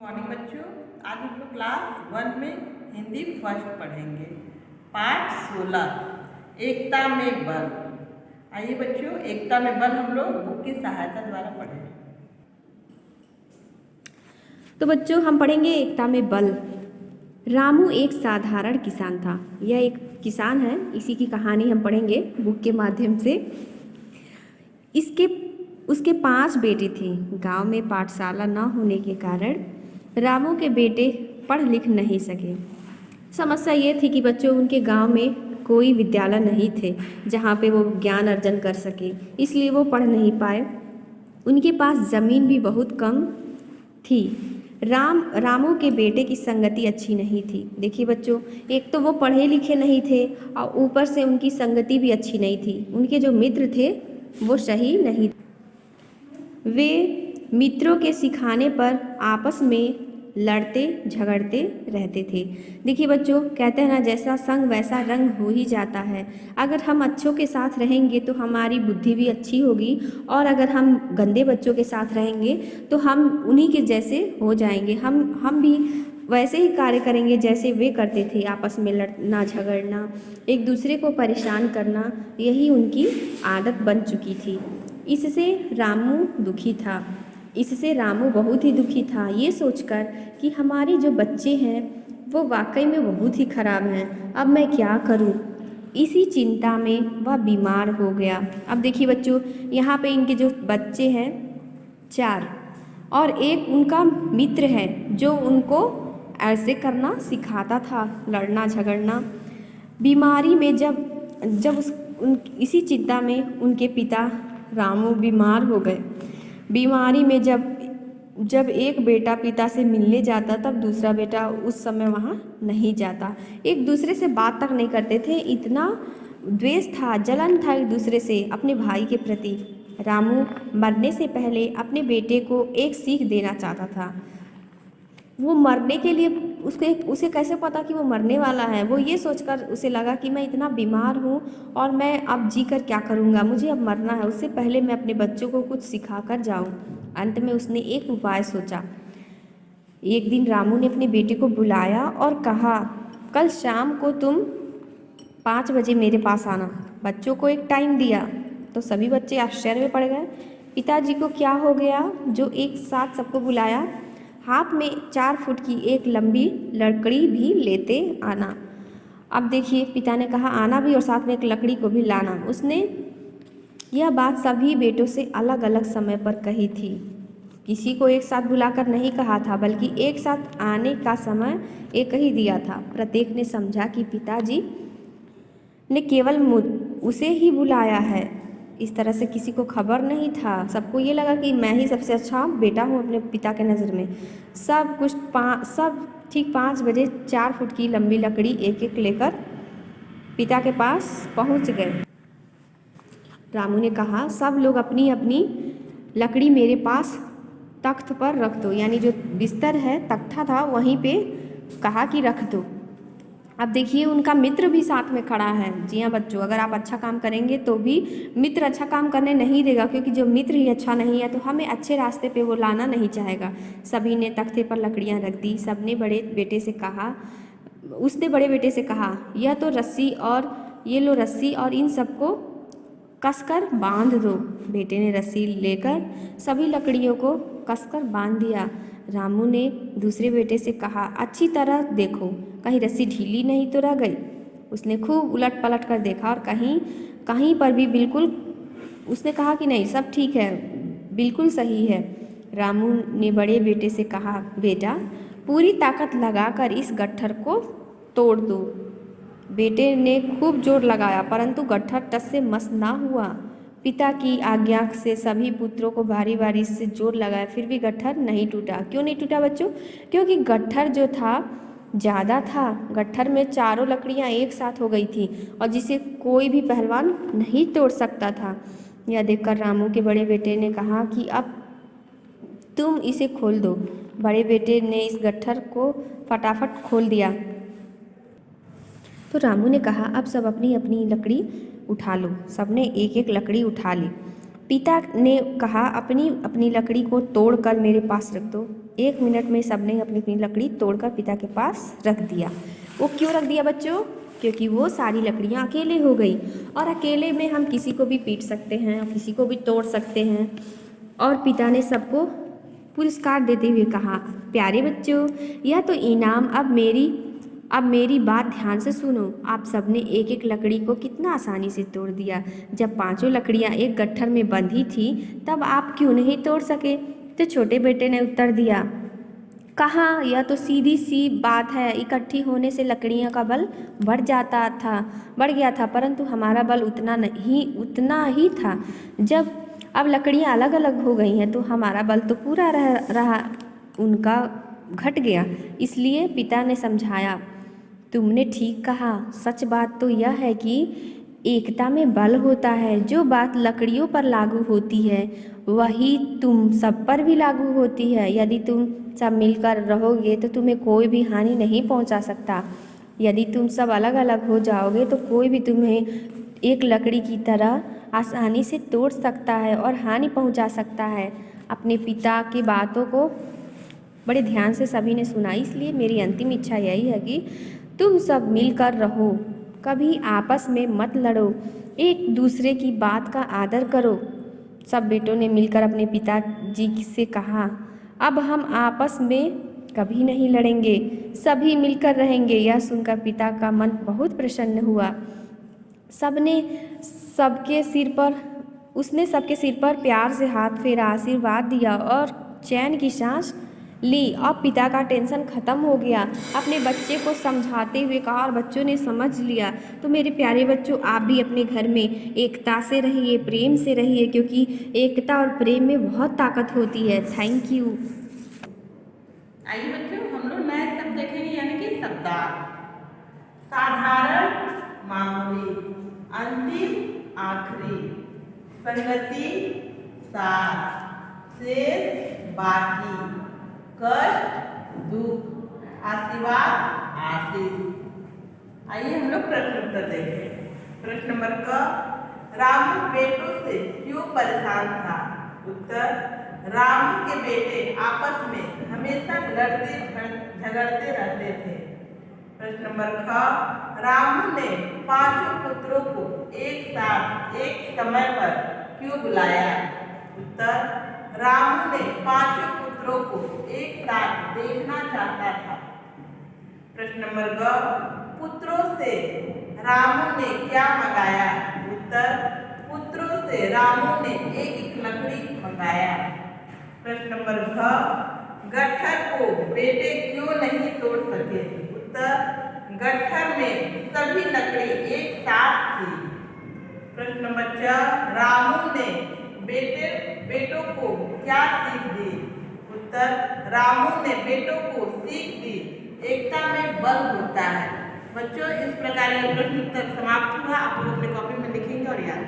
Morning बच्चों, आज हम लोग क्लास 1 में हिंदी फर्स्ट पढ़ेंगे। पाठ 16 एकता में बल। आइए बच्चों, एकता में बल हम लोग बुक की सहायता द्वारा पढ़ें। तो बच्चों हम पढ़ेंगे एकता में बल। रामू एक साधारण किसान था। यह एक किसान है, इसी की कहानी हम पढ़ेंगे बुक के माध्यम से। उसके 5 बेटे थे। गांव में पाठशाला न होने के कारण रामू के बेटे पढ़ लिख नहीं सके। समस्या ये थी कि बच्चों उनके गांव में कोई विद्यालय नहीं थे जहाँ पे वो ज्ञान अर्जन कर सके, इसलिए वो पढ़ नहीं पाए। उनके पास ज़मीन भी बहुत कम थी। रामू के बेटे की संगति अच्छी नहीं थी। देखिए बच्चों, एक तो वो पढ़े लिखे नहीं थे और ऊपर से उनकी संगति भी अच्छी नहीं थी। उनके जो मित्र थे वो सही नहीं। वे मित्रों के सिखाने पर आपस में लड़ते झगड़ते रहते थे। देखिए बच्चों, कहते हैं ना, जैसा संग वैसा रंग हो ही जाता है। अगर हम अच्छों के साथ रहेंगे तो हमारी बुद्धि भी अच्छी होगी, और अगर हम गंदे बच्चों के साथ रहेंगे तो हम उन्हीं के जैसे हो जाएंगे। हम भी वैसे ही कार्य करेंगे जैसे वे करते थे। आपस में लड़ना झगड़ना, एक दूसरे को परेशान करना, यही उनकी आदत बन चुकी थी। इससे रामू बहुत ही दुखी था, ये सोचकर कि हमारे जो बच्चे हैं वो वाकई में बहुत ही खराब हैं। अब मैं क्या करूं? इसी चिंता में वह बीमार हो गया। अब देखिए बच्चों, यहाँ पे इनके जो बच्चे हैं 4, और एक उनका मित्र है जो उनको ऐसे करना सिखाता था, लड़ना झगड़ना। बीमारी में इसी चिंता में उनके पिता रामू बीमार हो गए। बीमारी में जब एक बेटा पिता से मिलने जाता तब दूसरा बेटा उस समय वहाँ नहीं जाता। एक दूसरे से बात तक नहीं करते थे, इतना द्वेष था, जलन था एक दूसरे से अपने भाई के प्रति। रामू मरने से पहले अपने बेटे को एक सीख देना चाहता था। वो मरने के लिए उसे कैसे पता कि वो मरने वाला है? वो ये सोचकर उसे लगा कि मैं इतना बीमार हूँ और मैं अब जी कर क्या करूँगा, मुझे अब मरना है, उससे पहले मैं अपने बच्चों को कुछ सिखा कर जाऊँ। अंत में उसने एक उपाय सोचा। एक दिन रामू ने अपने बेटे को बुलाया और कहा, कल शाम को तुम 5 बजे मेरे पास आना। बच्चों को एक टाइम दिया तो सभी बच्चे आश्चर्य में पड़ गए। पिताजी को क्या हो गया जो एक साथ सबको बुलाया? हाथ में 4 फुट की एक लंबी लकड़ी भी लेते आना। अब देखिए, पिता ने कहा आना भी और साथ में एक लकड़ी को भी लाना। उसने यह बात सभी बेटों से अलग अलग समय पर कही थी। किसी को एक साथ बुलाकर नहीं कहा था, बल्कि एक साथ आने का समय एक ही दिया था। प्रत्येक ने समझा कि पिताजी ने केवल उसे ही बुलाया है। इस तरह से किसी को खबर नहीं था। सबको ये लगा कि मैं ही सबसे अच्छा बेटा हूँ अपने पिता के नज़र में। सब ठीक 5 बजे 4 फुट की लंबी लकड़ी एक एक लेकर पिता के पास पहुँच गए। रामू ने कहा, सब लोग अपनी अपनी लकड़ी मेरे पास तख्त पर रख दो। यानी जो बिस्तर है, तख्ता था, वहीं पे कहा कि रख दो। अब देखिए, उनका मित्र भी साथ में खड़ा है। जी हाँ बच्चों, अगर आप अच्छा काम करेंगे तो भी मित्र अच्छा काम करने नहीं देगा, क्योंकि जो मित्र ही अच्छा नहीं है तो हमें अच्छे रास्ते पे वो लाना नहीं चाहेगा। सभी ने तख्ते पर लकड़ियाँ रख दी। उसने बड़े बेटे से कहा, यह तो रस्सी और ये लो रस्सी और इन सबको कसकर बांध दो। बेटे ने रस्सी लेकर सभी लकड़ियों को कसकर बांध दिया। रामू ने दूसरे बेटे से कहा, अच्छी तरह देखो, कहीं रस्सी ढीली नहीं तो रह गई। उसने खूब उलट पलट कर देखा और कहीं पर भी बिल्कुल, उसने कहा कि नहीं, सब ठीक है, बिल्कुल सही है। रामू ने बड़े बेटे से कहा, बेटा पूरी ताकत लगाकर इस गट्ठर को तोड़ दो। बेटे ने खूब जोर लगाया, परंतु गट्ठर टस से मस ना हुआ। पिता की आज्ञा से सभी पुत्रों को बारी बारी से जोर लगाया, फिर भी गट्ठर नहीं टूटा। क्यों नहीं टूटा बच्चों? क्योंकि गट्ठर जो था ज़्यादा था। गट्ठर में चारों लकड़ियाँ एक साथ हो गई थी और जिसे कोई भी पहलवान नहीं तोड़ सकता था। यह देखकर रामू के बड़े बेटे ने कहा कि अब तुम इसे खोल दो। बड़े बेटे ने इस गट्ठर को फटाफट खोल दिया। तो रामू ने कहा, अब सब अपनी अपनी लकड़ी उठा लो। सबने एक एक लकड़ी उठा ली। पिता ने कहा अपनी अपनी लकड़ी को तोड़कर मेरे पास रख दो। 1 मिनट में सबने अपनी अपनी लकड़ी तोड़कर पिता के पास रख दिया। वो क्यों रख दिया बच्चों? क्योंकि वो सारी लकड़ियाँ अकेले हो गई, और अकेले में हम किसी को भी पीट सकते हैं और किसी को भी तोड़ सकते हैं। और पिता ने सबको पुरस्कार देते हुए कहा, प्यारे बच्चों, यह तो इनाम। अब मेरी बात ध्यान से सुनो। आप सबने एक एक लकड़ी को कितना आसानी से तोड़ दिया। जब 5 लकड़ियाँ एक गट्ठर में बंधी थी तब आप क्यों नहीं तोड़ सके? तो छोटे बेटे ने उत्तर दिया, कहाँ, यह तो सीधी सी बात है। इकट्ठी होने से लकड़ियों का बल बढ़ गया था, परंतु हमारा बल उतना ही था। जब अब लकड़ियाँ अलग अलग हो गई हैं तो हमारा बल तो पूरा रहा, उनका घट गया। इसलिए पिता ने समझाया, तुमने ठीक कहा। सच बात तो यह है कि एकता में बल होता है। जो बात लकड़ियों पर लागू होती है वही तुम सब पर भी लागू होती है। यदि तुम सब मिलकर रहोगे तो तुम्हें कोई भी हानि नहीं पहुंचा सकता। यदि तुम सब अलग अलग हो जाओगे तो कोई भी तुम्हें एक लकड़ी की तरह आसानी से तोड़ सकता है और हानि पहुंचा सकता है। अपने पिता की बातों को बड़े ध्यान से सभी ने सुना, इसलिए मेरी अंतिम इच्छा यही है कि तुम सब मिलकर रहो, कभी आपस में मत लड़ो, एक दूसरे की बात का आदर करो। सब बेटों ने मिलकर अपने पिताजी से कहा, अब हम आपस में कभी नहीं लड़ेंगे, सभी मिलकर रहेंगे। यह सुनकर पिता का मन बहुत प्रसन्न हुआ। उसने सबके सिर पर प्यार से हाथ फेरा, आशीर्वाद दिया और चैन की सांस ली। अब पिता का टेंशन ख़त्म हो गया। अपने बच्चे को समझाते हुए कहा और बच्चों ने समझ लिया। तो मेरे प्यारे बच्चों, आप भी अपने घर में एकता से रहिए, प्रेम से रहिए, क्योंकि एकता और प्रेम में बहुत ताकत होती है। Thank you. आइए बच्चों, हम लोग नए शब्द देखेंगे, यानी कि शब्दार्थ। साधारण, मामूली, अंतिम, आखिरी, संगति, सार, शेष, बाकी, कष्ट, दुख, आशीर्वाद, आशीष। आइए हम लोग प्रश्न उत्तर देखें। प्रश्न नंबर क, रामू बेटों से क्यों परेशान था? उत्तर, रामू के बेटे आपस में हमेशा लड़ते झगड़ते रहते थे। प्रश्न नंबर ख, रामू ने 5 पुत्रों को एक साथ एक समय पर क्यों बुलाया? उत्तर, रामू ने 5 पुत्रों को एक साथ देखना चाहता था। प्रश्न नंबर ग, पुत्रों से रामू ने क्या मंगाया? उत्तर, पुत्रों से रामू ने एक लकड़ी मंगाया। प्रश्न नंबर घ, गट्ठर को बेटे क्यों नहीं तोड़ सके? उत्तर, गट्ठर में सभी लकड़ी एक साथ थी। प्रश्न नंबर च, रामू ने बेटों को क्या सीख दी? उत्तर, रामू ने बेटों को सीख दी, एकता में बल होता है। बच्चों, इस प्रकार यह प्रश्न उत्तर समाप्त हुआ। आप लोग अपने कॉपी में लिखेंगे और याद